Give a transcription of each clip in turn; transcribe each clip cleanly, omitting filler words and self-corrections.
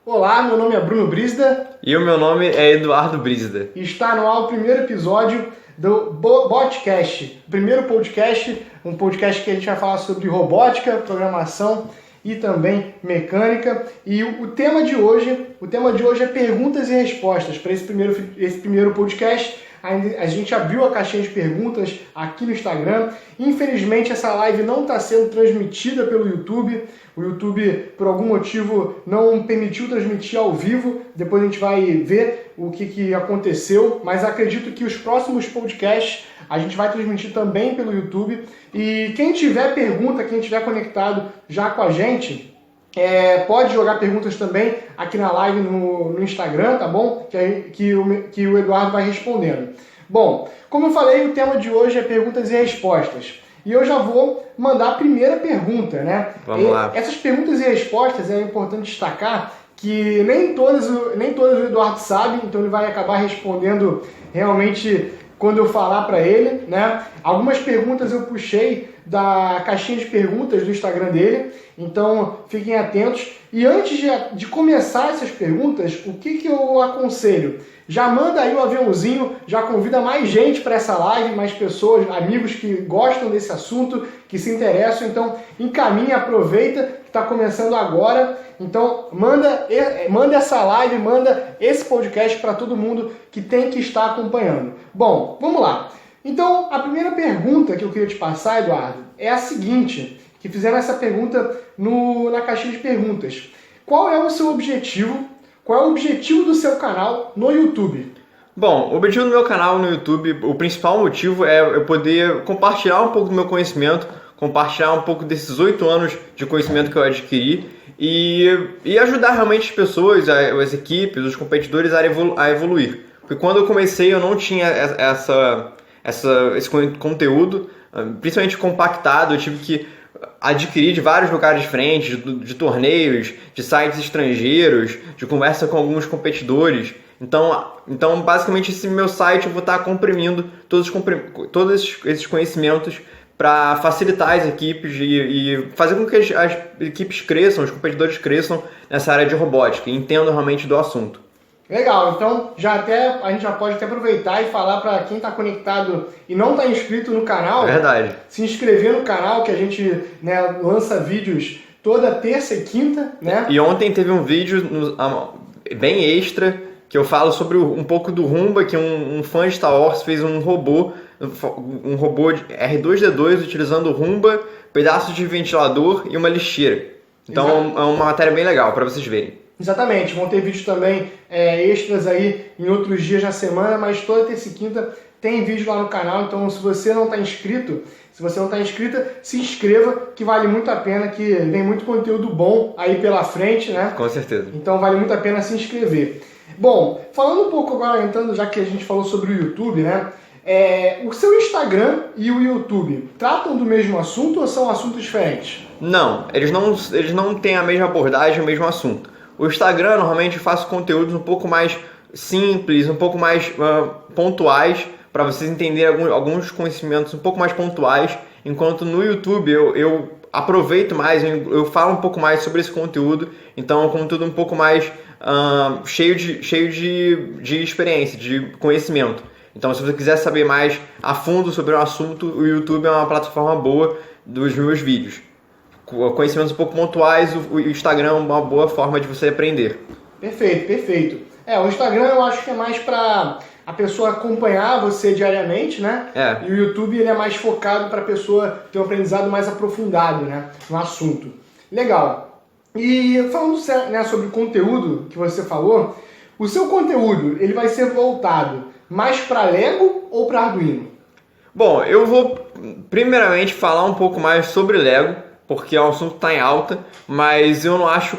Olá, meu nome é Bruno Brisda. E o meu nome é Eduardo Brisda. E está no ar o primeiro episódio do Botcast, o primeiro podcast, um podcast que a gente vai falar sobre robótica, programação e também mecânica. E o tema de hoje é perguntas e respostas. Para esse primeiro podcast, a gente abriu a caixinha de perguntas aqui no Instagram. Infelizmente, essa live não está sendo transmitida pelo YouTube. O YouTube, por algum motivo, não permitiu transmitir ao vivo. Depois a gente vai ver o que aconteceu. Mas acredito que os próximos podcasts a gente vai transmitir também pelo YouTube. E quem tiver pergunta, quem estiver conectado já com a gente, pode jogar perguntas também aqui na live no Instagram, tá bom? Que o Eduardo vai respondendo. Bom, como eu falei, o tema de hoje é perguntas e respostas. E eu já vou mandar a primeira pergunta, né? Vamos lá. Essas perguntas e respostas é importante destacar que nem todas o Eduardo sabe, então ele vai acabar respondendo realmente quando eu falar para ele, né? Algumas perguntas eu puxei da caixinha de perguntas do Instagram dele, então fiquem atentos. E antes de começar essas perguntas, o que eu aconselho? Já manda aí o aviãozinho, já convida mais gente para essa live, mais pessoas, amigos que gostam desse assunto, que se interessam. Então encaminha, aproveita que está começando agora. Então manda essa live, manda esse podcast para todo mundo que tem que estar acompanhando. Bom, vamos lá. Então a pergunta que eu queria te passar, Eduardo, é a seguinte, que fizeram essa pergunta na caixinha de perguntas. Qual é o seu objetivo? Qual é o objetivo do seu canal no YouTube? Bom, o objetivo do meu canal no YouTube, o principal motivo é eu poder compartilhar um pouco do meu conhecimento, compartilhar um pouco desses 8 anos de conhecimento que eu adquiri e ajudar realmente as pessoas, as equipes, os competidores a evoluir. Porque quando eu comecei eu não tinha esse conteúdo, principalmente compactado, eu tive que adquirir de vários lugares diferentes, de torneios, de sites estrangeiros, de conversa com alguns competidores. Então basicamente esse meu site eu vou estar comprimindo todos esses conhecimentos para facilitar as equipes e fazer com que as equipes cresçam, os competidores cresçam nessa área de robótica e entendam realmente do assunto. Legal, então a gente já pode até aproveitar e falar para quem está conectado e não está inscrito no canal, Verdade. Se inscrever no canal, que a gente lança vídeos toda terça e quinta, né? E ontem teve um vídeo bem extra que eu falo sobre um pouco do Roomba, que um fã de Star Wars fez um robô de R2-D2 utilizando o Roomba, pedaços de ventilador e uma lixeira. Então Exato. É uma matéria bem legal para vocês verem. Exatamente, vão ter vídeos também extras aí em outros dias na semana, mas toda terça e quinta tem vídeo lá no canal, então se você não está inscrita, se inscreva, que vale muito a pena, que vem muito conteúdo bom aí pela frente, né? Com certeza. Então vale muito a pena se inscrever. Bom, falando um pouco agora, entrando, já que a gente falou sobre o YouTube, né? O seu Instagram e o YouTube tratam do mesmo assunto ou são assuntos diferentes? Não, eles não têm a mesma abordagem, o mesmo assunto. O Instagram, normalmente, eu faço conteúdos um pouco mais simples, um pouco mais pontuais, para vocês entenderem alguns conhecimentos um pouco mais pontuais, enquanto no YouTube eu aproveito mais, eu falo um pouco mais sobre esse conteúdo, então é um conteúdo um pouco mais cheio de experiência, de conhecimento. Então, se você quiser saber mais a fundo sobre o assunto, o YouTube é uma plataforma boa dos meus vídeos. Conhecimentos um pouco pontuais, o Instagram é uma boa forma de você aprender. Perfeito. O Instagram eu acho que é mais para a pessoa acompanhar você diariamente, né? E o YouTube ele é mais focado para a pessoa ter um aprendizado mais aprofundado, né, no assunto. Legal. E falando sobre o conteúdo que você falou, o seu conteúdo ele vai ser voltado mais para Lego ou para Arduino? Bom, eu vou primeiramente falar um pouco mais sobre Lego, porque o assunto está em alta, mas eu não acho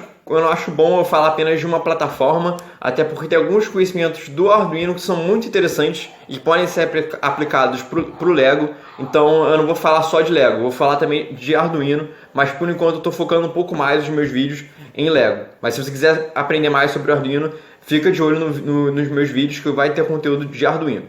bom eu falar apenas de uma plataforma, até porque tem alguns conhecimentos do Arduino que são muito interessantes e podem ser aplicados para o Lego, então eu não vou falar só de Lego, vou falar também de Arduino, mas por enquanto eu estou focando um pouco mais os meus vídeos em Lego. Mas se você quiser aprender mais sobre o Arduino, fica de olho nos meus vídeos que vai ter conteúdo de Arduino.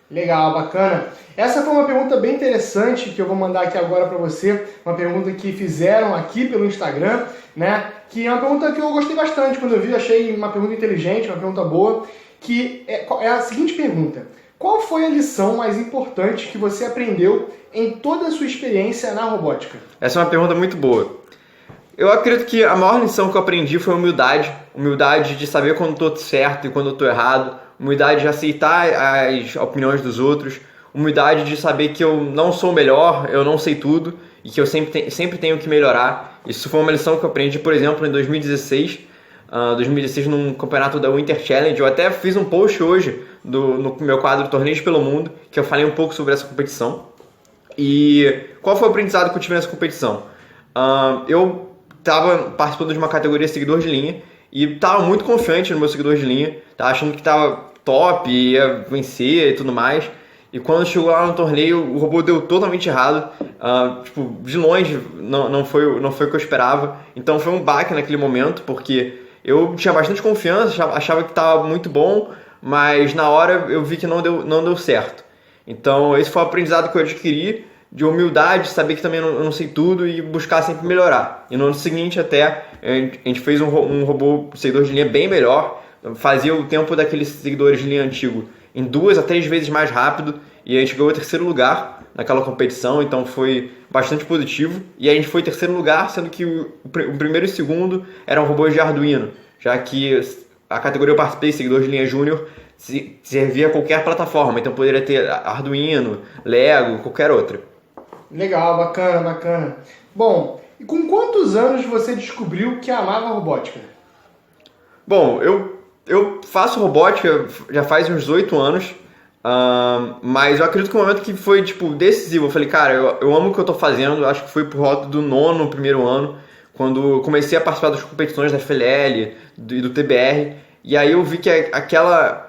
Legal, bacana. Essa foi uma pergunta bem interessante que eu vou mandar aqui agora para você, uma pergunta que fizeram aqui pelo Instagram, né? Que é uma pergunta que eu gostei bastante quando eu vi, achei uma pergunta inteligente, uma pergunta boa, que é a seguinte pergunta: qual foi a lição mais importante que você aprendeu em toda a sua experiência na robótica? Essa é uma pergunta muito boa. Eu acredito que a maior lição que eu aprendi foi humildade. Humildade de saber quando eu estou certo e quando eu estou errado. Humildade de aceitar as opiniões dos outros. Humildade de saber que eu não sou o melhor, eu não sei tudo e que eu sempre tenho que melhorar. Isso foi uma lição que eu aprendi, por exemplo, em 2016. 2016 num campeonato da Winter Challenge. Eu até fiz um post hoje no meu quadro Torneios pelo Mundo, que eu falei um pouco sobre essa competição. E qual foi o aprendizado que eu tive nessa competição? Eu estava participando de uma categoria seguidor de linha e estava muito confiante no meu seguidor de linha, estava achando que estava top, ia vencer e tudo mais. E quando chegou lá no torneio, o robô deu totalmente errado, de longe não foi o que eu esperava. Então foi um baque naquele momento, porque eu tinha bastante confiança, achava que estava muito bom, mas na hora eu vi que não deu certo. Então esse foi o aprendizado que eu adquiri, de humildade, saber que também eu não sei tudo e buscar sempre melhorar. E no ano seguinte até, a gente fez um robô seguidor de linha bem melhor, fazia o tempo daqueles seguidores de linha antigo em 2 a 3 vezes mais rápido, e a gente ganhou o 3º lugar naquela competição, então foi bastante positivo. E a gente foi em 3º lugar, sendo que o primeiro e o segundo eram robôs de Arduino, já que a categoria eu participei, seguidor de linha júnior, servia a qualquer plataforma, então poderia ter Arduino, Lego, qualquer outra. Legal, bacana. Bom, e com quantos anos você descobriu que amava a robótica? Bom, eu faço robótica já faz uns 8 anos, mas eu acredito que o momento que foi decisivo, eu falei, cara, eu amo o que eu tô fazendo. Acho que foi por volta do 9º ano, quando eu comecei a participar das competições da FLL e do TBR, e aí eu vi que aquela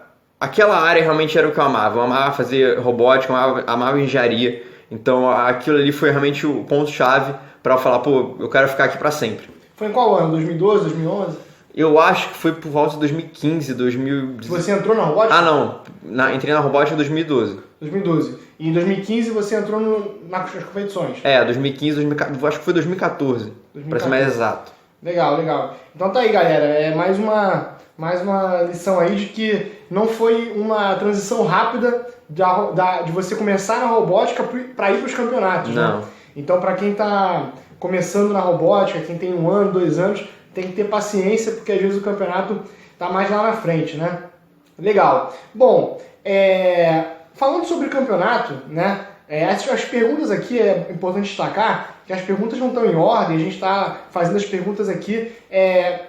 área realmente era o que eu amava. Eu amava fazer robótica, amava engenharia. Então aquilo ali foi realmente o ponto-chave para eu falar, pô, eu quero ficar aqui para sempre. Foi em qual ano? 2012, 2011? Eu acho que foi por volta de 2015, 2016. Você entrou na robótica? Entrei na robótica em 2012. 2012. E em 2015 você entrou nas competições? 2015, 2014, acho que foi 2014, para ser mais exato. Legal. Então tá aí, galera, é mais uma lição aí de que não foi uma transição rápida de você começar na robótica para ir para os campeonatos. Não. Né? Então, para quem está começando na robótica, quem tem 1 ano, 2 anos, tem que ter paciência, porque às vezes o campeonato está mais lá na frente, né? Legal. Bom, falando sobre o campeonato, né? As perguntas aqui, é importante destacar que as perguntas não estão em ordem, a gente está fazendo as perguntas aqui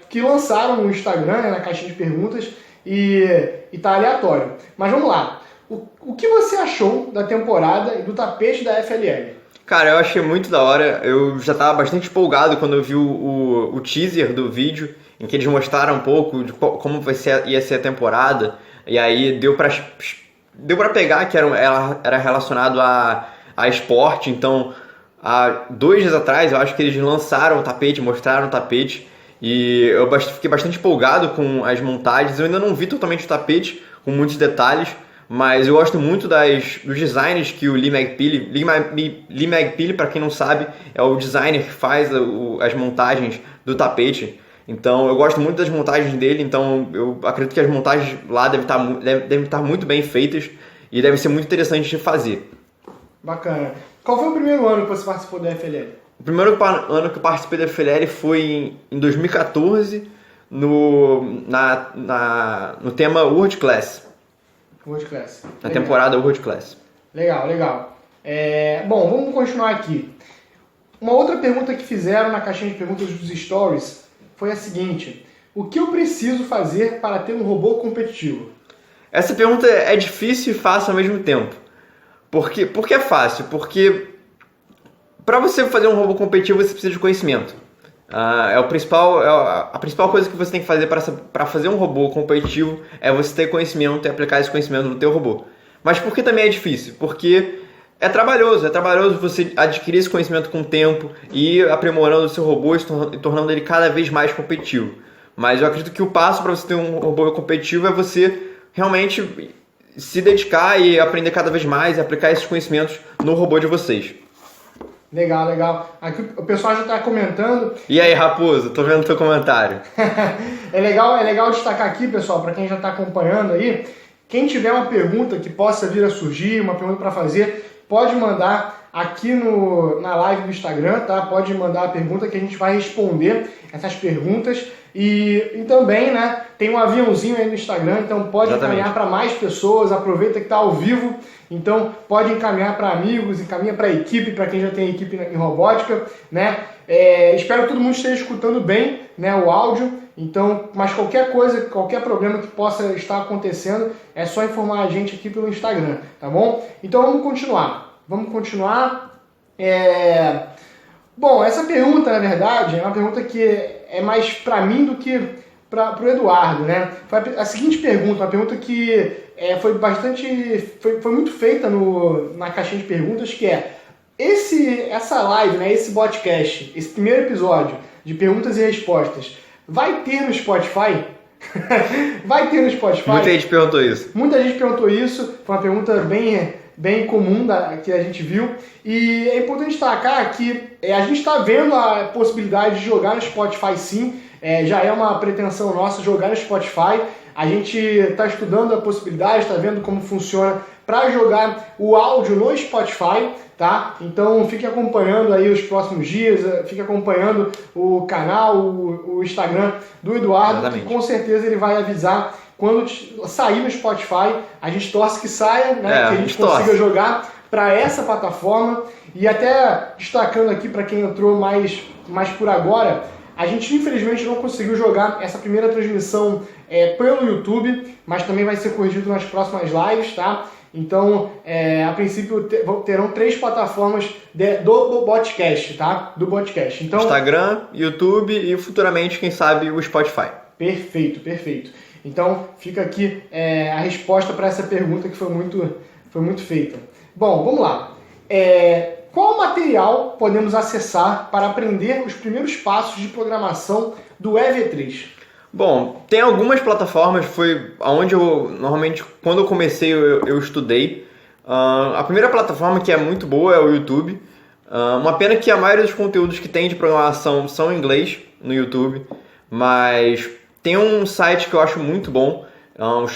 que lançaram no Instagram, na caixinha de perguntas, e está aleatório. Mas vamos lá. O que você achou da temporada e do tapete da FLL? Cara, eu achei muito da hora. Eu já estava bastante empolgado quando eu vi o teaser do vídeo, em que eles mostraram um pouco de como ia ser a temporada. E aí deu pra pegar que era relacionado a esporte. Então, há 2 dias atrás, eu acho que eles lançaram o tapete, mostraram o tapete. E eu fiquei bastante empolgado com as montagens. Eu ainda não vi totalmente o tapete, com muitos detalhes. Mas eu gosto muito dos designs que o Lee McPeely, para quem não sabe, é o designer que faz as montagens do tapete. Então eu gosto muito das montagens dele, então eu acredito que as montagens lá devem estar muito bem feitas e deve ser muito interessante de fazer. Bacana. Qual foi o primeiro ano que você participou da FLL? O primeiro ano que eu participei da FLL foi em 2014, no tema World Class. World Class. Na temporada World Class. Legal. Bom, vamos continuar aqui. Uma outra pergunta que fizeram na caixinha de perguntas dos stories foi a seguinte: o que eu preciso fazer para ter um robô competitivo? Essa pergunta é difícil e fácil ao mesmo tempo. Por que é fácil? Porque para você fazer um robô competitivo você precisa de conhecimento. A principal coisa que você tem que fazer para fazer um robô competitivo é você ter conhecimento e aplicar esse conhecimento no teu robô. Mas por que também é difícil? Porque é trabalhoso você adquirir esse conhecimento com o tempo e ir aprimorando o seu robô e tornando ele cada vez mais competitivo. Mas eu acredito que o passo para você ter um robô competitivo é você realmente se dedicar e aprender cada vez mais e aplicar esses conhecimentos no robô de vocês. Legal, legal. Aqui o pessoal já está comentando. E aí, Raposo, tô vendo o teu comentário. É legal destacar aqui, pessoal, para quem já está acompanhando aí, quem tiver uma pergunta que possa vir a surgir, uma pergunta para fazer, pode mandar aqui na live do Instagram, tá? Pode mandar a pergunta que a gente vai responder essas perguntas. E também, né, tem um aviãozinho aí no Instagram, então pode encaminhar para mais pessoas, aproveita que está ao vivo, então pode encaminhar para amigos, encaminha para a equipe, para quem já tem equipe em robótica, né? Espero que todo mundo esteja escutando bem, né, o áudio, então, mas qualquer coisa, qualquer problema que possa estar acontecendo, é só informar a gente aqui pelo Instagram, tá bom? Então vamos continuar. Bom, essa pergunta, na verdade, é uma pergunta que é mais para mim do que para o Eduardo, né? Foi a seguinte pergunta, uma pergunta que foi muito feita na caixinha de perguntas, que é essa live, né, esse podcast, esse primeiro episódio de perguntas e respostas, vai ter no Spotify? Vai ter no Spotify? Muita gente perguntou isso. Muita gente perguntou isso, foi uma pergunta bem comum que a gente viu, e é importante destacar que a gente está vendo a possibilidade de jogar no Spotify sim, já é uma pretensão nossa jogar no Spotify, a gente está estudando a possibilidade, está vendo como funciona para jogar o áudio no Spotify, tá? Então fique acompanhando aí os próximos dias, fique acompanhando o canal, o Instagram do Eduardo, Exatamente. que com certeza ele vai avisar quando sair no Spotify. A gente torce que saia, né? Que a gente consiga jogar para essa plataforma. E até destacando aqui para quem entrou mais por agora, a gente infelizmente não conseguiu jogar essa primeira transmissão pelo YouTube, mas também vai ser corrigido nas próximas lives, tá? Então, a princípio terão 3 plataformas do podcast, tá? Do podcast. Então, Instagram, YouTube e futuramente, quem sabe, o Spotify. Perfeito. Então, fica aqui a resposta para essa pergunta que foi muito feita. Bom, vamos lá. Qual material podemos acessar para aprender os primeiros passos de programação do EV3? Bom, tem algumas plataformas, foi onde normalmente, quando eu comecei, eu estudei. A primeira plataforma que é muito boa é o YouTube. Uma pena que a maioria dos conteúdos que tem de programação são em inglês no YouTube, mas tem um site que eu acho muito bom,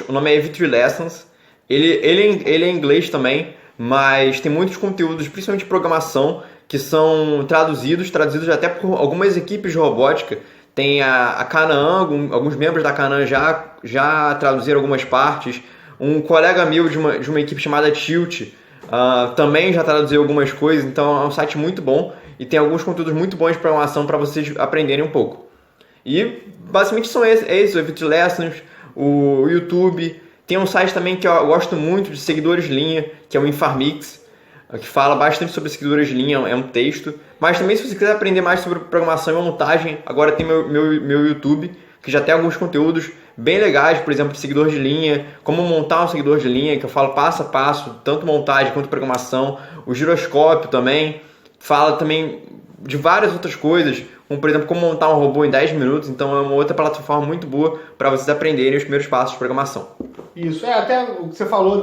o nome é EV3 Lessons. Ele é em inglês também, mas tem muitos conteúdos, principalmente de programação, que são traduzidos até por algumas equipes de robótica. Tem a Canaan, alguns membros da Canaan já traduziram algumas partes. Um colega meu de uma equipe chamada Tilt também já traduziu algumas coisas. Então é um site muito bom e tem alguns conteúdos muito bons de programação para vocês aprenderem um pouco. E basicamente são esses, o EV3 Lessons, o YouTube. Tem um site também que eu gosto muito de seguidores de linha, que é o Infarmix, que fala bastante sobre seguidores de linha, é um texto. Mas também, se você quiser aprender mais sobre programação e montagem, agora tem meu YouTube, que já tem alguns conteúdos bem legais, por exemplo, de seguidor de linha, como montar um seguidor de linha, que eu falo passo a passo, tanto montagem quanto programação. O giroscópio também fala também de várias outras coisas, como por exemplo, como montar um robô em 10 minutos. Então é uma outra plataforma muito boa para vocês aprenderem os primeiros passos de programação. Isso, até o que você falou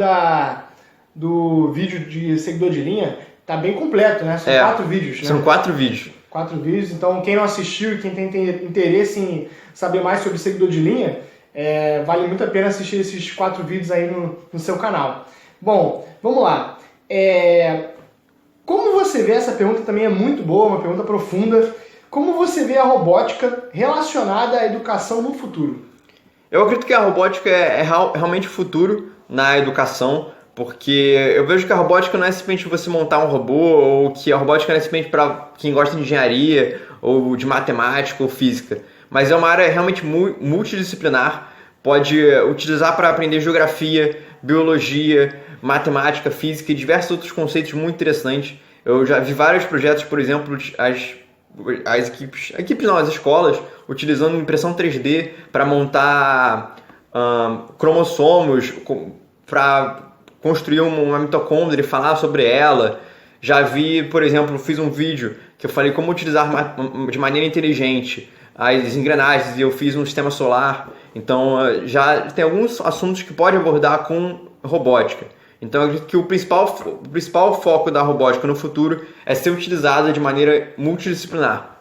do vídeo de seguidor de linha, tá bem completo, né? São 4 vídeos, né? São 4 vídeos. 4 vídeos, então quem não assistiu e quem tem interesse em saber mais sobre seguidor de linha, vale muito a pena assistir esses 4 vídeos aí no seu canal. Bom, vamos lá. Como você vê, essa pergunta também é muito boa, uma pergunta profunda. Como você vê a robótica relacionada à educação no futuro? Eu acredito que a robótica é realmente o futuro na educação, porque eu vejo que a robótica não é simplesmente você montar um robô, ou que a robótica não é simplesmente para quem gosta de engenharia, ou de matemática, ou física, mas é uma área realmente multidisciplinar, pode utilizar para aprender geografia, biologia, matemática, física e diversos outros conceitos muito interessantes. Eu já vi vários projetos, por exemplo, as escolas utilizando impressão 3D para montar cromossomos, para construir uma mitocôndria e falar sobre ela. Já vi, por exemplo, fiz um vídeo que eu falei como utilizar de maneira inteligente as engrenagens e eu fiz um sistema solar. Então já tem alguns assuntos que pode abordar com robótica. Então eu acredito que o principal foco da robótica no futuro é ser utilizada de maneira multidisciplinar.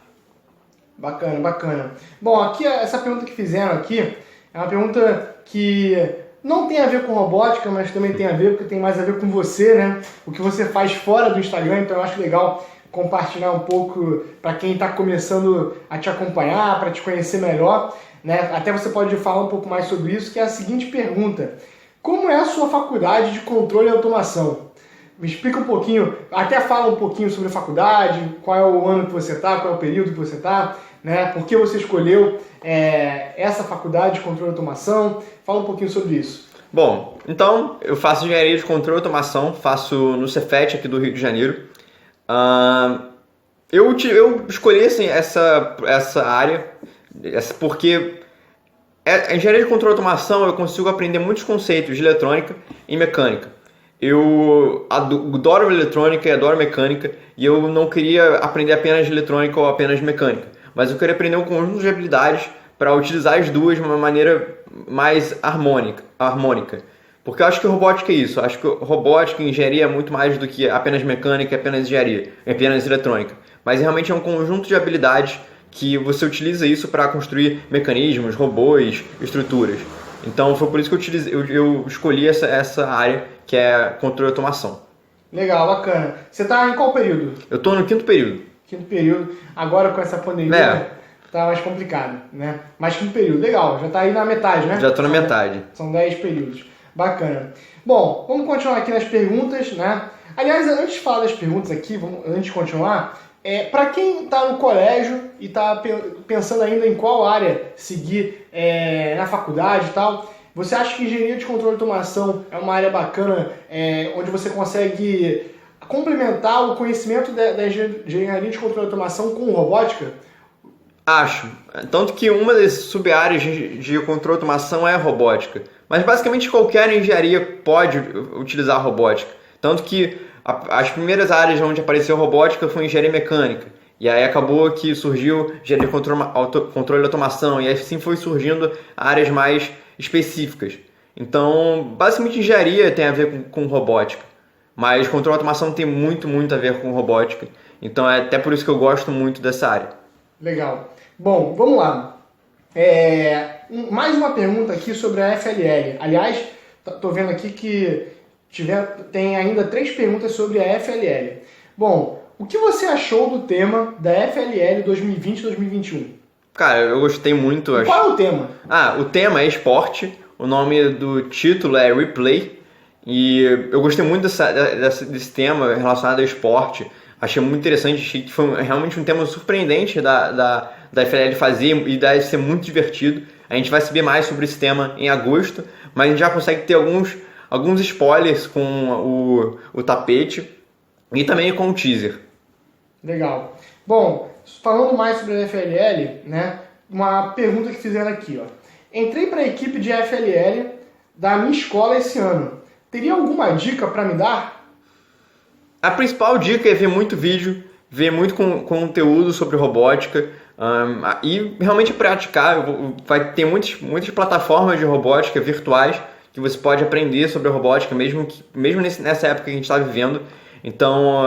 Bacana, bacana. Bom, aqui essa pergunta que fizeram aqui é uma pergunta que não tem a ver com robótica, mas também tem a ver, porque tem mais a ver com você, né? O que você faz fora do Instagram, então eu acho legal compartilhar um pouco para quem está começando a te acompanhar, para te conhecer melhor, né? Até você pode falar um pouco mais sobre isso, que é a seguinte pergunta: como é a sua faculdade de controle e automação? Me explica um pouquinho, até fala um pouquinho sobre a faculdade, qual é o ano que você está, qual é o período que você está, né? Por que você escolheu essa faculdade de controle e automação? Fala um pouquinho sobre isso. Bom, então eu faço engenharia de controle e automação, faço no Cefet aqui do Rio de Janeiro. Eu escolhi assim, essa área porque a engenharia de controle e automação eu consigo aprender muitos conceitos de eletrônica e mecânica. Eu adoro eletrônica e adoro mecânica e eu não queria aprender apenas eletrônica ou apenas mecânica, mas eu queria aprender um conjunto de habilidades para utilizar as duas de uma maneira mais harmônica. Porque eu acho que robótica é isso. Eu acho que robótica e engenharia é muito mais do que apenas mecânica e apenas engenharia, apenas eletrônica. Mas realmente é um conjunto de habilidades que você utiliza isso para construir mecanismos, robôs, estruturas. Então foi por isso que eu escolhi essa área que é controle e automação. Legal, bacana. Você está em qual período? Eu estou no 5º período. 5º período. Agora com essa pandemia tá mais complicado, né? Mas 5º período, legal. Já está aí na metade, né? Já estou na metade. São 10 períodos. Bacana. Bom, vamos continuar aqui nas perguntas, né? Aliás, antes de falar das perguntas aqui, antes de continuar, para quem está no colégio e está pensando ainda em qual área seguir na faculdade e tal, você acha que engenharia de controle e automação é uma área bacana, onde você consegue complementar o conhecimento da engenharia de controle e automação com robótica? Acho. Tanto que uma das sub-áreas de controle e automação é a robótica. Mas basicamente qualquer engenharia pode utilizar a robótica. Tanto que as primeiras áreas onde apareceu robótica foi engenharia mecânica. E aí acabou que surgiu engenharia de controle e automação. E assim foi surgindo áreas mais específicas. Então, basicamente engenharia tem a ver com robótica. Mas controle e automação tem muito a ver com robótica. Então é até por isso que eu gosto muito dessa área. Legal. Bom, vamos lá. Mais uma pergunta aqui sobre a FLL. Aliás, estou vendo aqui que tem ainda 3 perguntas sobre a FLL. Bom, o que você achou do tema da FLL 2020-2021? Cara, eu gostei muito. Qual é o tema? O tema é esporte. O nome do título é Replay. E eu gostei muito desse tema relacionado ao esporte. Achei muito interessante, achei que foi realmente um tema surpreendente da FLL fazer e deve ser muito divertido. A gente vai saber mais sobre esse tema em agosto, mas a gente já consegue ter alguns spoilers com o tapete e também com o teaser. Legal. Bom, falando mais sobre a FLL, né, uma pergunta que fizeram aqui, ó. Entrei para a equipe de FLL da minha escola esse ano. Teria alguma dica para me dar? A principal dica é ver muito vídeo, ver muito conteúdo sobre robótica e realmente praticar. Vai ter muitas plataformas de robótica virtuais que você pode aprender sobre a robótica, mesmo nessa época que a gente está vivendo. Então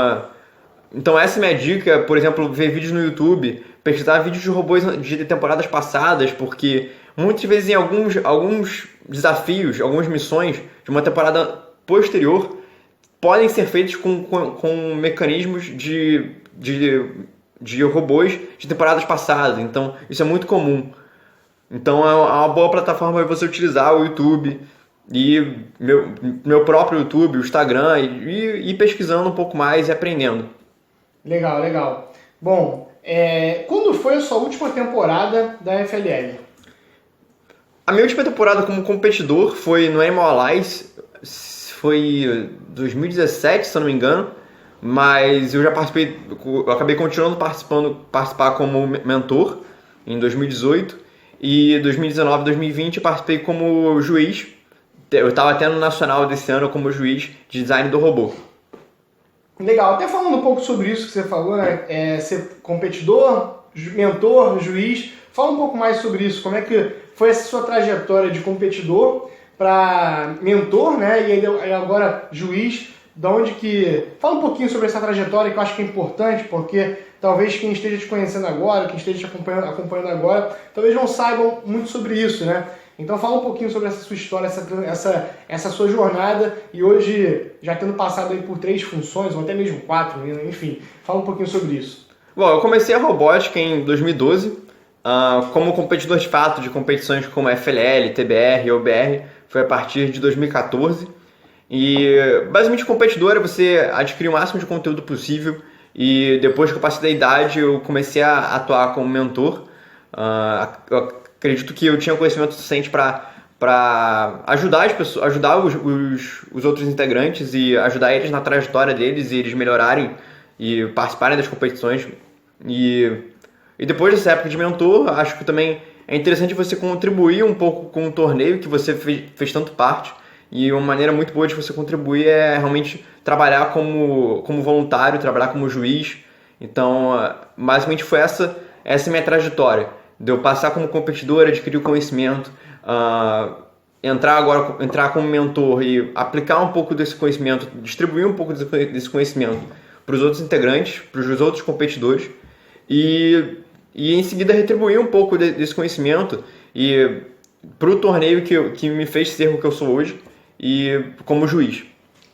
essa é a minha dica, por exemplo, ver vídeos no YouTube, pesquisar vídeos de robôs de temporadas passadas, porque muitas vezes em alguns desafios, algumas missões de uma temporada posterior podem ser feitos com mecanismos de robôs de temporadas passadas. Então isso é muito comum. Então é uma boa plataforma para você utilizar o YouTube e meu próprio YouTube, o Instagram, e ir pesquisando um pouco mais e aprendendo. Legal, legal. Bom, quando foi a sua última temporada da FLL? A minha última temporada como competidor foi no Animal Allies, foi 2017, se eu não me engano, mas eu já participei, eu acabei continuando participar como mentor em 2018, e 2019 e 2020 eu participei como juiz. Eu estava até no Nacional desse ano como juiz de design do robô. Legal, até falando um pouco sobre isso que você falou, né? Ser competidor, mentor, juiz. Fala um pouco mais sobre isso, como é que foi essa sua trajetória de competidor para mentor, né? E aí agora juiz. Da onde que... Fala um pouquinho sobre essa trajetória que eu acho que é importante, porque talvez quem esteja te conhecendo agora, quem esteja te acompanhando agora, talvez não saibam muito sobre isso, né? Então fala um pouquinho sobre essa sua história, essa sua jornada, e hoje, já tendo passado aí por 3 funções, ou até mesmo 4, enfim, fala um pouquinho sobre isso. Bom, eu comecei a robótica em 2012, como competidor de fato de competições como FLL, TBR e OBR, foi a partir de 2014. E basicamente competidor é você adquirir o máximo de conteúdo possível, e depois que eu passei da idade eu comecei a atuar como mentor. Eu acredito que eu tinha conhecimento suficiente para ajudar as pessoas, ajudar os outros integrantes e ajudar eles na trajetória deles e eles melhorarem e participarem das competições. E depois dessa época de mentor, acho que também é interessante você contribuir um pouco com o torneio que você fez tanto parte. E uma maneira muito boa de você contribuir é realmente trabalhar como voluntário, trabalhar como juiz. Então, basicamente foi essa minha trajetória. De eu passar como competidor, adquirir o conhecimento, entrar como mentor e aplicar um pouco desse conhecimento, distribuir um pouco desse conhecimento para os outros integrantes, para os outros competidores. E em seguida retribuir um pouco desse conhecimento e para o torneio que me fez ser o que eu sou hoje, e como juiz.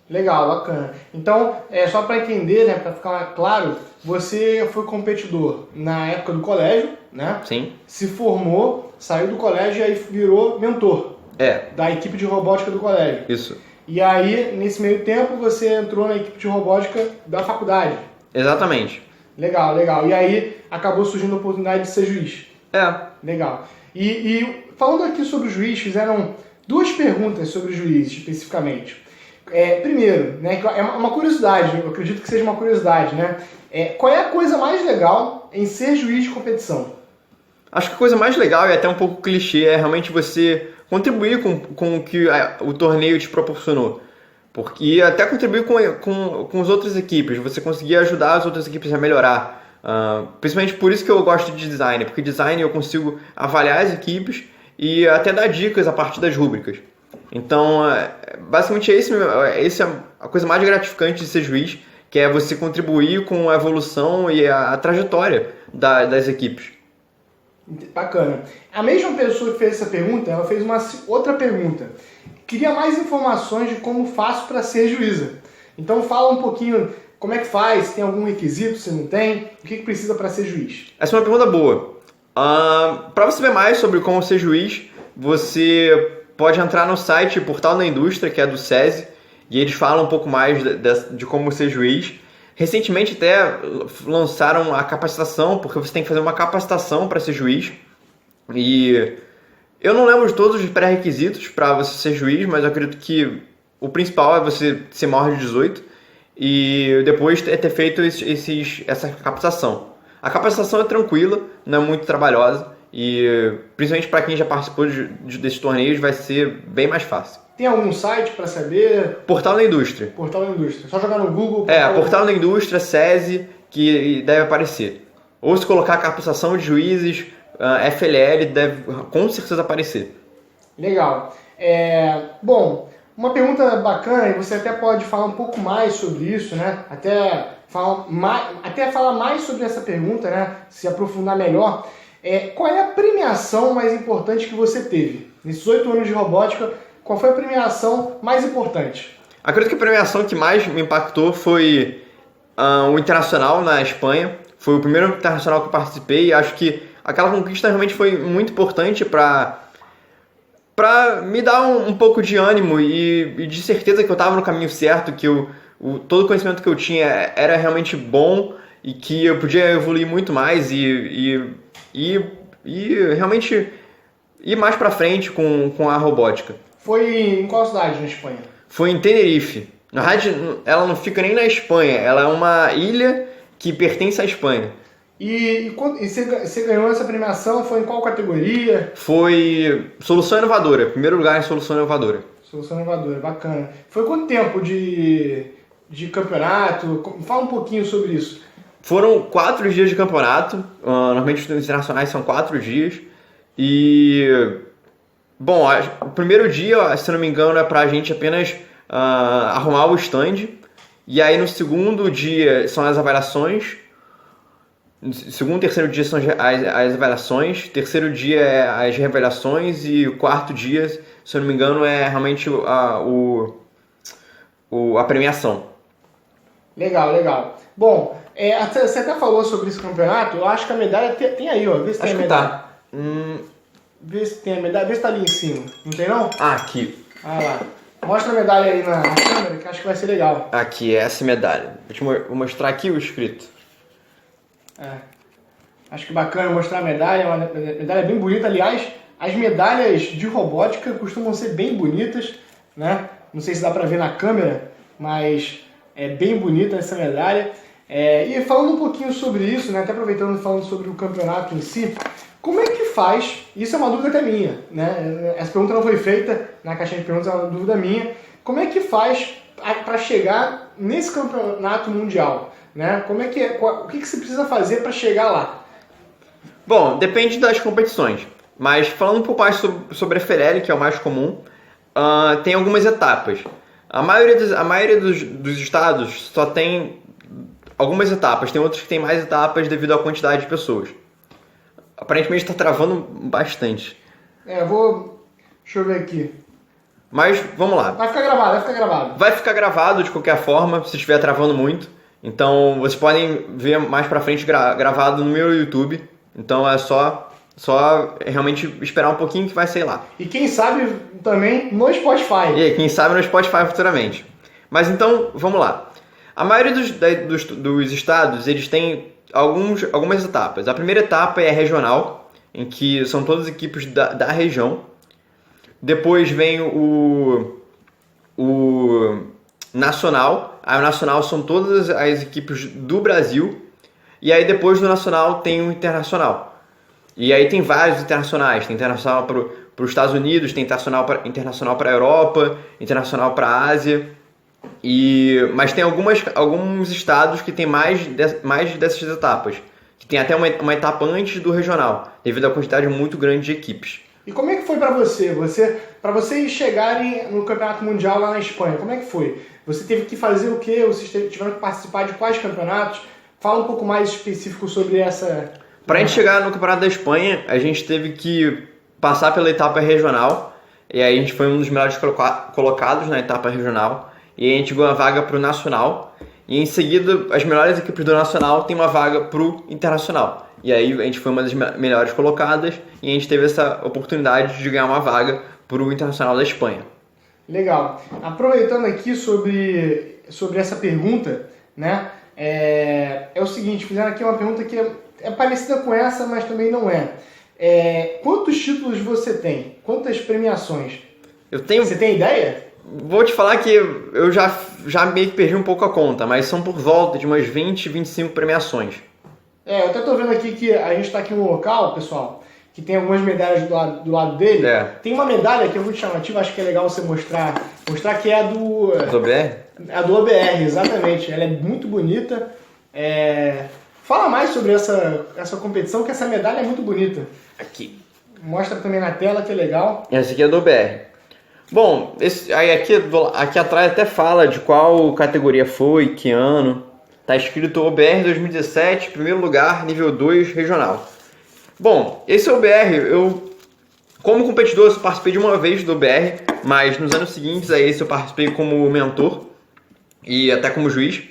Legal, bacana. Então, só para entender, né, para ficar claro, você foi competidor na época do colégio, né? Sim. Se formou, saiu do colégio e aí virou mentor. Da equipe de robótica do colégio. Isso. E aí, nesse meio tempo, você entrou na equipe de robótica da faculdade. Exatamente. Legal, legal. E aí, acabou surgindo a oportunidade de ser juiz. Legal. E falando aqui sobre o juiz, fizeram 2 perguntas sobre o juiz, especificamente. Primeiro, né, é uma curiosidade, eu acredito que seja uma curiosidade, né? Qual é a coisa mais legal em ser juiz de competição? Acho que a coisa mais legal e até um pouco clichê é realmente você contribuir com o que o torneio te proporcionou. E até contribuir com as outras equipes, você conseguir ajudar as outras equipes a melhorar. Principalmente por isso que eu gosto de design, porque design eu consigo avaliar as equipes e até dar dicas a partir das rúbricas. Então, basicamente esse é a coisa mais gratificante de ser juiz, que é você contribuir com a evolução e a trajetória das equipes. Bacana. A mesma pessoa que fez essa pergunta, ela fez uma outra pergunta. Queria mais informações de como faço para ser juíza. Então fala um pouquinho como é que faz, se tem algum requisito, se não tem, o que precisa para ser juiz. Essa é uma pergunta boa. Para você ver mais sobre como ser juiz, você pode entrar no site Portal da Indústria, que é do SESI, e eles falam um pouco mais de como ser juiz. Recentemente até lançaram a capacitação, porque você tem que fazer uma capacitação para ser juiz. E eu não lembro de todos os pré-requisitos para você ser juiz, mas eu acredito que o principal é você ser maior de 18 e depois ter feito essa capacitação. A capacitação é tranquila, não é muito trabalhosa e principalmente para quem já participou desses torneios vai ser bem mais fácil. Tem algum site para saber? Portal da Indústria. Portal da Indústria. Só jogar no Google. Portal da Indústria, SESI, que deve aparecer. Ou se colocar capacitação de juízes, FLL, deve com certeza aparecer. Legal. Bom, uma pergunta bacana, e você até pode falar um pouco mais sobre isso, né? Até falar mais sobre essa pergunta, né? Se aprofundar melhor. Qual é a premiação mais importante que você teve? Nesses 8 anos de robótica, qual foi a premiação mais importante? Acredito que a premiação que mais me impactou foi o Internacional na Espanha. Foi o primeiro internacional que eu participei e acho que aquela conquista realmente foi muito importante para me dar um pouco de ânimo e de certeza que eu estava no caminho certo, que todo o conhecimento que eu tinha era realmente bom e que eu podia evoluir muito mais e realmente ir mais para frente com a robótica. Foi em qual cidade na Espanha? Foi em Tenerife. Na verdade, ela não fica nem na Espanha, ela é uma ilha que pertence à Espanha. E você ganhou essa premiação, foi em qual categoria? Foi Solução Inovadora, primeiro lugar em Solução Inovadora. Solução Inovadora, bacana. Foi quanto tempo de campeonato? Fala um pouquinho sobre isso. Foram 4 dias de campeonato, normalmente os internacionais são 4 dias, e Bom, o primeiro dia, se não me engano, é pra gente apenas arrumar o stand. E aí no segundo dia são as avaliações. No segundo e terceiro dia são as avaliações. Terceiro dia é as revelações. E o quarto dia, se eu não me engano, é realmente a premiação. Legal, legal. Bom, você até falou sobre esse campeonato. Eu acho que a medalha tem aí, ó. Vê se tem a medalha. Tá. Vê se tem a medalha. Vê se tá ali em cima. Não tem não? Aqui. Lá. Mostra a medalha aí na câmera, que acho que vai ser legal. Aqui, essa medalha. Vou mostrar aqui o escrito. Acho que bacana mostrar a medalha. Uma medalha bem bonita. Aliás, as medalhas de robótica costumam ser bem bonitas, né? Não sei se dá pra ver na câmera, mas é bem bonita essa medalha. E falando um pouquinho sobre isso, né? Até aproveitando falando sobre o campeonato em si, como é que faz? Isso é uma dúvida até minha, né? Essa pergunta não foi feita na caixinha de perguntas, é uma dúvida minha. Como é que faz para chegar nesse campeonato mundial, né? Como é que o que você precisa fazer para chegar lá? Bom, depende das competições. Mas falando um pouco mais sobre a FLL, que é o mais comum, tem algumas etapas. A maioria dos estados só tem algumas etapas, tem outros que tem mais etapas devido à quantidade de pessoas. Aparentemente está travando bastante. Deixa eu ver aqui. Mas vamos lá. Vai ficar gravado. Vai ficar gravado de qualquer forma, se estiver travando muito. Então vocês podem ver mais pra frente gravado no meu YouTube. Então é só realmente esperar um pouquinho que vai sair lá. E quem sabe também no Spotify. E quem sabe no Spotify futuramente. Mas então, vamos lá. A maioria dos estados, eles têm algumas etapas. A primeira etapa é a regional, em que são todas as equipes da região. Depois vem o nacional. A nacional são todas as equipes do Brasil. E aí depois do nacional tem o internacional. E aí tem vários internacionais. Tem internacional para os Estados Unidos, tem internacional para a Europa, internacional para a Ásia. Mas tem alguns estados que tem mais dessas etapas. Que tem até uma etapa antes do regional, devido à quantidade muito grande de equipes. E como é que foi para você? Para vocês chegarem no Campeonato Mundial lá na Espanha, como é que foi? Você teve que fazer o quê? Vocês tiveram que participar de quais campeonatos? Fala um pouco mais específico sobre essa... Para a gente chegar no Campeonato da Espanha, a gente teve que passar pela etapa regional. E aí a gente foi um dos melhores colocados na etapa regional. E a gente ganhou a vaga para o nacional. E em seguida, as melhores equipes do nacional têm uma vaga para o internacional. E aí a gente foi uma das melhores colocadas. E a gente teve essa oportunidade de ganhar uma vaga para o internacional da Espanha. Legal. Aproveitando aqui sobre essa pergunta, né? É o seguinte, fizeram aqui uma pergunta que é parecida com essa, mas também não é. Quantos títulos você tem? Quantas premiações? Você tem ideia? Vou te falar que eu já meio que perdi um pouco a conta, mas são por volta de umas 20, 25 premiações. Eu até tô vendo aqui que a gente está aqui no local, pessoal, que tem algumas medalhas do lado dele. Tem uma medalha que é muito chamativa, acho que é legal você mostrar que é a do... Do OBR? A do OBR, exatamente. Ela é muito bonita. Fala mais sobre essa competição, que essa medalha é muito bonita. Aqui. Mostra também na tela, que é legal. Essa aqui é do OBR. Bom, aqui atrás até fala de qual categoria foi, que ano. Tá escrito OBR 2017, primeiro lugar, nível 2, regional. Bom, esse OBR, eu como competidor eu participei de uma vez do OBR, mas nos anos seguintes a esse eu participei como mentor e até como juiz.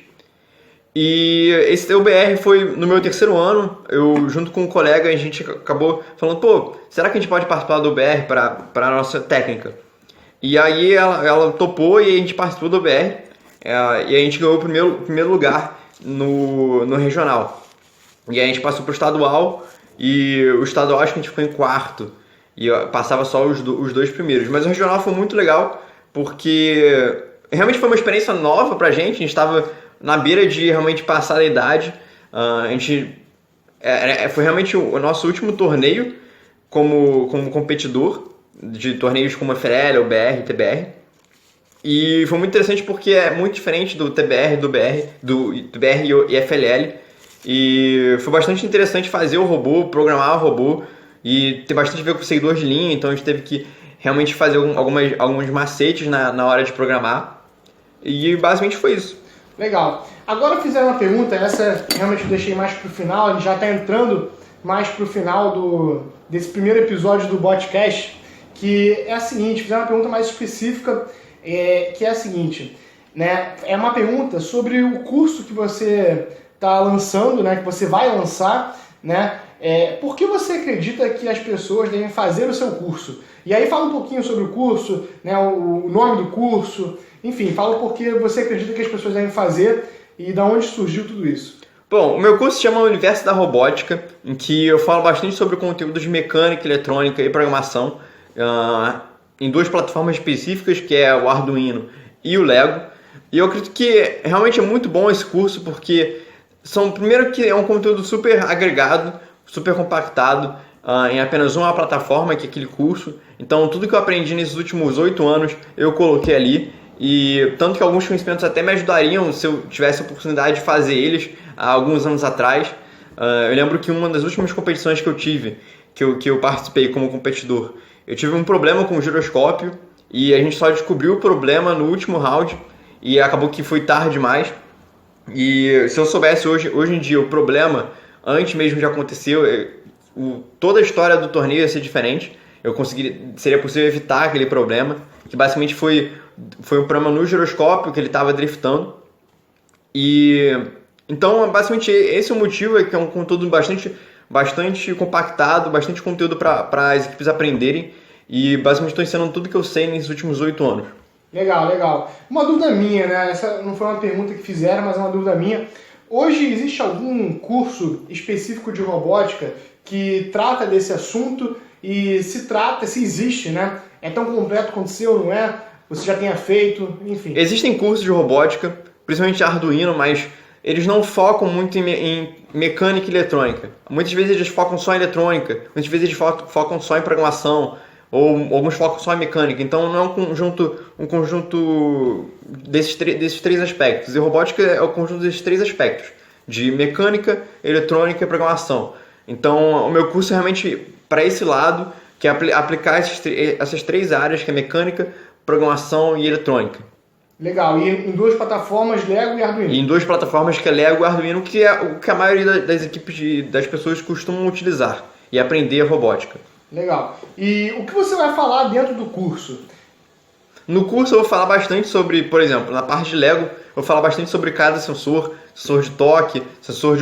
E esse OBR foi no meu terceiro ano, eu junto com um colega, a gente acabou falando, será que a gente pode participar do OBR para a nossa técnica? E aí ela topou e a gente participou do OBR e a gente ganhou o primeiro lugar no regional. E aí a gente passou para o estadual e o estadual acho que a gente ficou em quarto e passava só os dois primeiros. Mas o regional foi muito legal porque realmente foi uma experiência nova pra gente, a gente estava na beira de realmente passar da idade. Foi realmente o nosso último torneio como competidor de torneios como a FLL, OBR, TBR. E foi muito interessante porque é muito diferente do TBR, do TBR e FLL. E foi bastante interessante fazer o robô, programar o robô e ter bastante a ver com o seguidor de linha. Então a gente teve que realmente fazer alguns macetes na hora de programar. E basicamente foi isso. Legal. Agora fizeram uma pergunta, essa realmente eu deixei mais para o final, a gente já está entrando mais para o final desse primeiro episódio do Botcast, que é a seguinte, fizeram uma pergunta mais específica, que é a seguinte, né? É uma pergunta sobre o curso que você está lançando, né? Que você vai lançar, né? Por que você acredita que as pessoas devem fazer o seu curso? E aí fala um pouquinho sobre o curso, né? O nome do curso, enfim, fala por que você acredita que as pessoas devem fazer e de onde surgiu tudo isso. Bom, o meu curso se chama Universo da Robótica, em que eu falo bastante sobre conteúdos de mecânica, eletrônica e programação, em duas plataformas específicas, que é o Arduino e o Lego. E eu acredito que realmente é muito bom esse curso, porque primeiro que é um conteúdo super agregado, super compactado, em apenas uma plataforma, que é aquele curso. Então tudo que eu aprendi nesses últimos 8 anos, eu coloquei ali. E tanto que alguns conhecimentos até me ajudariam se eu tivesse a oportunidade de fazer eles há alguns anos atrás. Eu lembro que uma das últimas competições que eu tive, que eu participei como competidor, eu tive um problema com o giroscópio e a gente só descobriu o problema no último round e acabou que foi tarde demais. E se eu soubesse hoje em dia o problema, antes mesmo de acontecer, toda a história do torneio ia ser diferente. Seria possível evitar aquele problema, que basicamente foi um problema no giroscópio, que ele estava driftando. E então, basicamente, esse é o motivo, que é um conteúdo bastante compactado, bastante conteúdo para as equipes aprenderem. E basicamente estou ensinando tudo que eu sei nesses últimos 8 anos. Legal, legal. Uma dúvida minha, né? Essa não foi uma pergunta que fizeram, mas é uma dúvida minha. Hoje existe algum curso específico de robótica que trata desse assunto? E se existe, né? É tão completo quanto o seu, não é? Você já tenha feito, enfim. Existem cursos de robótica, principalmente Arduino, mas eles não focam muito em mecânica e eletrônica. Muitas vezes eles focam só em eletrônica, muitas vezes eles focam só em programação, ou alguns focam só em mecânica. Então não é um conjunto desses três aspectos. E robótica é o conjunto desses 3 aspectos, de mecânica, eletrônica e programação. Então o meu curso é realmente para esse lado, que é aplicar essas 3 áreas, que é mecânica, programação e eletrônica. Legal, e em 2 plataformas, Lego e Arduino? E em 2 plataformas, que é Lego e Arduino, que é o que a maioria das equipes das pessoas costumam utilizar e aprender a robótica. Legal. E o que você vai falar dentro do curso? No curso eu vou falar bastante sobre, por exemplo, na parte de Lego, eu vou falar bastante sobre cada sensor de toque, sensor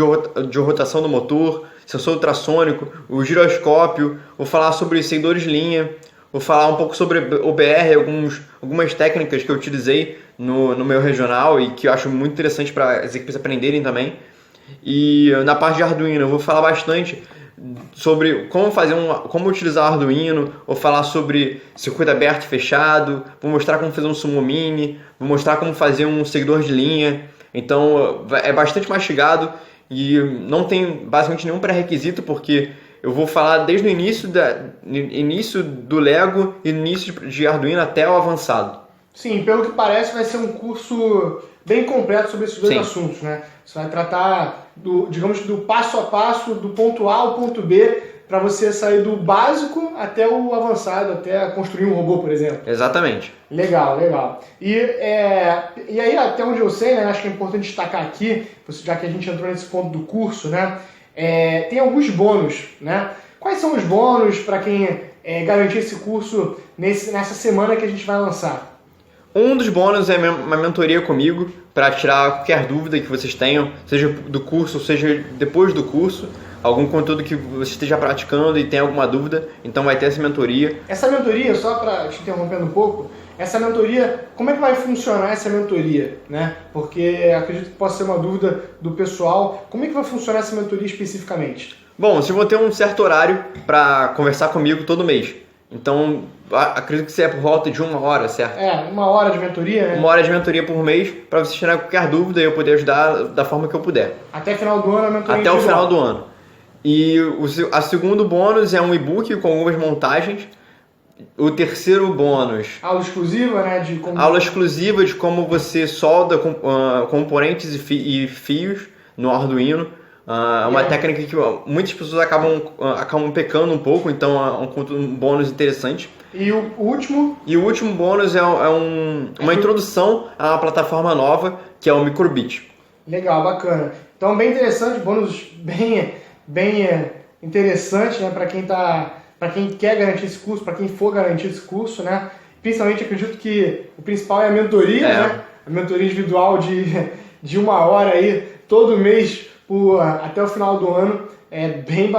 de rotação do motor, sensor ultrassônico, o giroscópio, vou falar sobre seguidores de linha, vou falar um pouco sobre OBR, algumas técnicas que eu utilizei no meu regional e que eu acho muito interessante para as equipes aprenderem também. E na parte de Arduino eu vou falar bastante sobre como utilizar o Arduino, vou falar sobre circuito aberto e fechado, vou mostrar como fazer um Sumo Mini, vou mostrar como fazer um seguidor de linha. Então é bastante mastigado e não tem basicamente nenhum pré-requisito, porque eu vou falar desde o início do Lego e início de Arduino até o avançado. Sim, pelo que parece vai ser um curso bem completo sobre esses 2 Sim. assuntos, né? Você vai tratar do passo a passo, do ponto A ao ponto B, para você sair do básico até o avançado, até construir um robô, por exemplo. Exatamente. Legal, legal. E aí, até onde eu sei, né, acho que é importante destacar aqui, já que a gente entrou nesse ponto do curso, né, tem alguns bônus, né? Quais são os bônus para quem garantir esse curso nessa semana que a gente vai lançar? Um dos bônus é uma mentoria comigo, para tirar qualquer dúvida que vocês tenham, seja do curso, seja depois do curso, algum conteúdo que você esteja praticando e tenha alguma dúvida, então vai ter essa mentoria. Essa mentoria, só para te interrompendo um pouco, essa mentoria, como é que vai funcionar essa mentoria, né? Porque acredito que possa ser uma dúvida do pessoal. Como é que vai funcionar essa mentoria especificamente? Bom, vocês vão ter um certo horário para conversar comigo todo mês. Então, acredito que seja por volta de 1 hora, certo? 1 hora de mentoria, né? 1 hora de mentoria por mês, para vocês tirarem qualquer dúvida e eu poder ajudar da forma que eu puder. Até o final do ano a mentoria Até o final do ano. E o segundo bônus é um e-book com algumas montagens. O terceiro bônus... Aula exclusiva, né? Aula exclusiva de como você solda componentes e fios no Arduino. É uma técnica que muitas pessoas acabam pecando um pouco, então é um bônus interessante. E o último? E o último bônus é uma introdução a uma plataforma nova, que é o Microbit. Legal, bacana. Então, bem interessante, bônus bem interessante, né, para quem quer garantir esse curso, para quem for garantir esse curso, né? Principalmente, acredito que o principal é a mentoria, né? A mentoria individual de 1 hora aí, todo mês, até o final do ano, é bem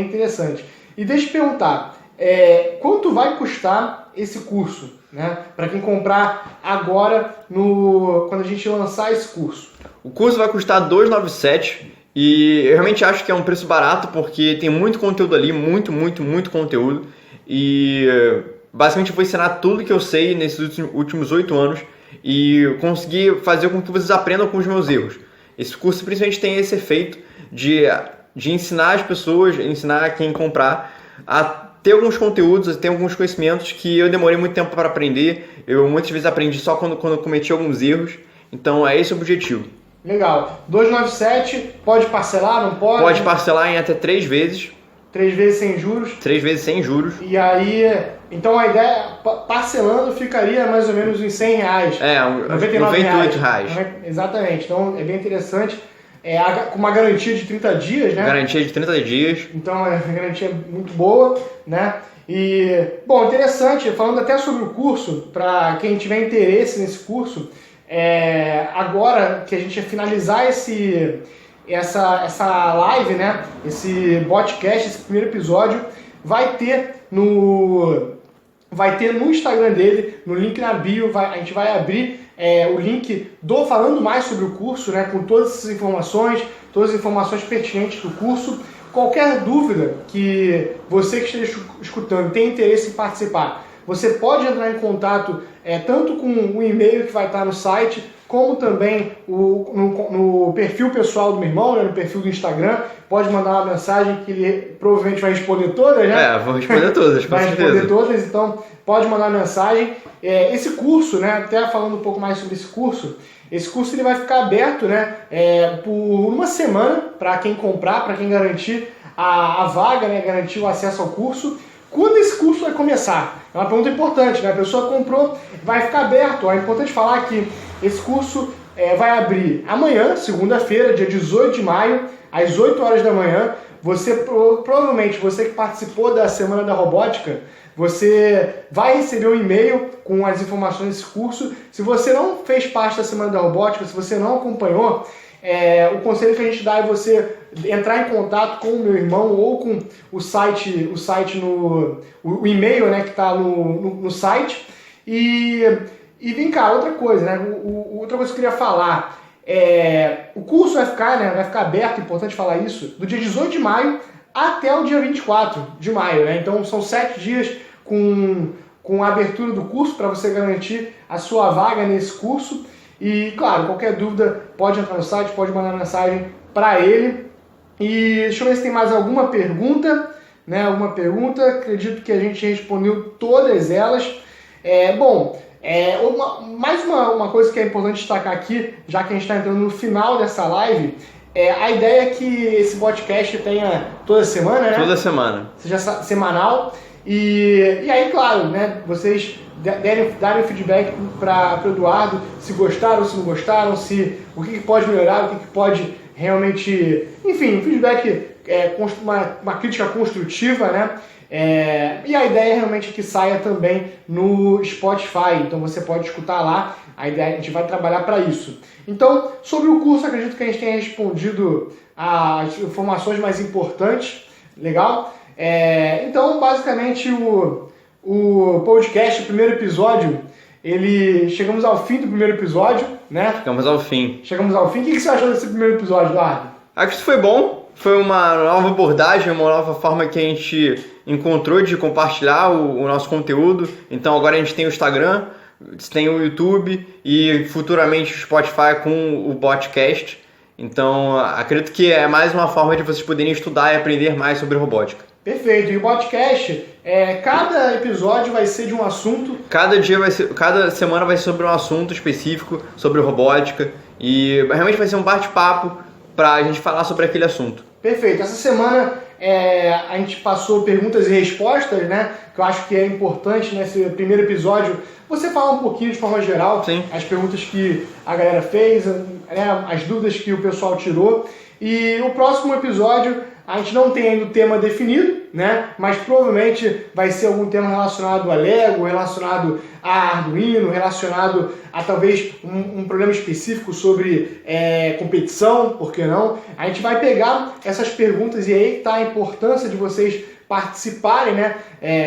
interessante. E deixa eu te perguntar, quanto vai custar esse curso, né? Para quem comprar agora, quando a gente lançar esse curso? O curso vai custar R$ 297 e eu realmente acho que é um preço barato porque tem muito conteúdo ali, muito conteúdo. E basicamente eu vou ensinar tudo que eu sei nesses últimos 8 anos e conseguir fazer com que vocês aprendam com os meus erros. Esse curso principalmente tem esse efeito de ensinar as pessoas, ensinar quem comprar a ter alguns conteúdos, ter alguns conhecimentos que eu demorei muito tempo para aprender. Eu muitas vezes aprendi só quando eu cometi alguns erros. Então é esse o objetivo. Legal. 297, pode parcelar, não pode? Pode parcelar em até 3 vezes. 3 vezes sem juros? 3 vezes sem juros. E aí, então a ideia, parcelando, ficaria mais ou menos uns R$100. R$98. Exatamente. Então é bem interessante. Com uma garantia de 30 dias, né? Garantia de 30 dias. Então é uma garantia muito boa, né? E, bom, interessante, falando até sobre o curso, para quem tiver interesse nesse curso, agora que a gente vai finalizar essa live, né? Esse podcast, esse primeiro episódio, vai ter no Instagram dele, no link na bio, a gente vai abrir o link falando mais sobre o curso, né? Com todas essas informações, todas as informações pertinentes do curso. Qualquer dúvida que você que esteja escutando tem interesse em participar, você pode entrar em contato tanto com o e-mail que vai estar no site, como também no perfil pessoal do meu irmão, né, no perfil do Instagram. Pode mandar uma mensagem que ele provavelmente vai responder todas, né? Vou responder todas, com vai certeza. Responder todas, então pode mandar mensagem. Esse curso, né, até falando um pouco mais sobre esse curso ele vai ficar aberto, né, por 1 semana para quem comprar, para quem garantir a vaga, né, garantir o acesso ao curso. Quando esse curso vai começar? É uma pergunta importante, né? A pessoa comprou, vai ficar aberto. É importante falar que esse curso vai abrir amanhã, segunda-feira, dia 18 de maio, às 8 horas da manhã. Provavelmente, você que participou da Semana da Robótica, você vai receber um e-mail com as informações desse curso. Se você não fez parte da Semana da Robótica, se você não acompanhou, o conselho que a gente dá é você entrar em contato com o meu irmão ou com o e-mail, né, que está no site. E vem cá, outra coisa, né? Outra coisa que eu queria falar. O curso vai ficar aberto, é importante falar isso, do dia 18 de maio até o dia 24 de maio, né? Então são 7 dias com a abertura do curso para você garantir a sua vaga nesse curso. E, claro, qualquer dúvida pode entrar no site, pode mandar mensagem para ele. E deixa eu ver se tem mais alguma pergunta, né? Acredito que a gente respondeu todas elas. Mais uma coisa que é importante destacar aqui, já que a gente está entrando no final dessa live, a ideia é que esse podcast tenha toda semana, né? Toda semana. Seja semanal. E aí, claro, né? Vocês darem feedback para o Eduardo, se gostaram, se não gostaram, o que pode melhorar, o que pode realmente... Enfim, feedback, uma crítica construtiva, né? E a ideia é realmente que saia também no Spotify, então você pode escutar lá, a gente vai trabalhar para isso. Então, sobre o curso, acredito que a gente tenha respondido as informações mais importantes, legal? Então, basicamente, o podcast, o primeiro episódio, chegamos ao fim do primeiro episódio, né? Chegamos ao fim. O que você achou desse primeiro episódio, Eduardo? Acho que isso foi bom. Foi uma nova abordagem, uma nova forma que a gente encontrou de compartilhar o nosso conteúdo. Então agora a gente tem o Instagram, tem o YouTube e futuramente o Spotify com o podcast. Então acredito que é mais uma forma de vocês poderem estudar e aprender mais sobre robótica. Perfeito. E o podcast, cada episódio vai ser de um assunto. Cada semana vai ser sobre um assunto específico, sobre robótica. E realmente vai ser um bate-papo pra gente falar sobre aquele assunto. Perfeito. Essa semana a gente passou perguntas e respostas, né? Que eu acho que é importante nesse primeiro episódio você falar um pouquinho de forma geral. Sim. As perguntas que a galera fez, né, as dúvidas que o pessoal tirou. E o próximo episódio a gente não tem ainda o tema definido, né? Mas provavelmente vai ser algum tema relacionado a Lego, relacionado a Arduino, relacionado a talvez um problema específico sobre competição, por que não? A gente vai pegar essas perguntas e aí está a importância de vocês participarem, né,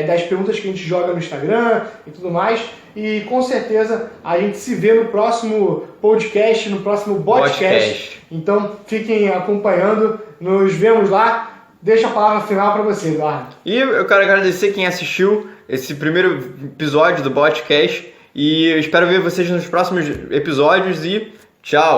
das perguntas que a gente joga no Instagram e tudo mais. E com certeza a gente se vê no próximo podcast, no próximo Botcast. Então fiquem acompanhando, nos vemos lá. Deixa a palavra final para você, Eduardo. E eu quero agradecer quem assistiu esse primeiro episódio do Botcast e eu espero ver vocês nos próximos episódios e tchau!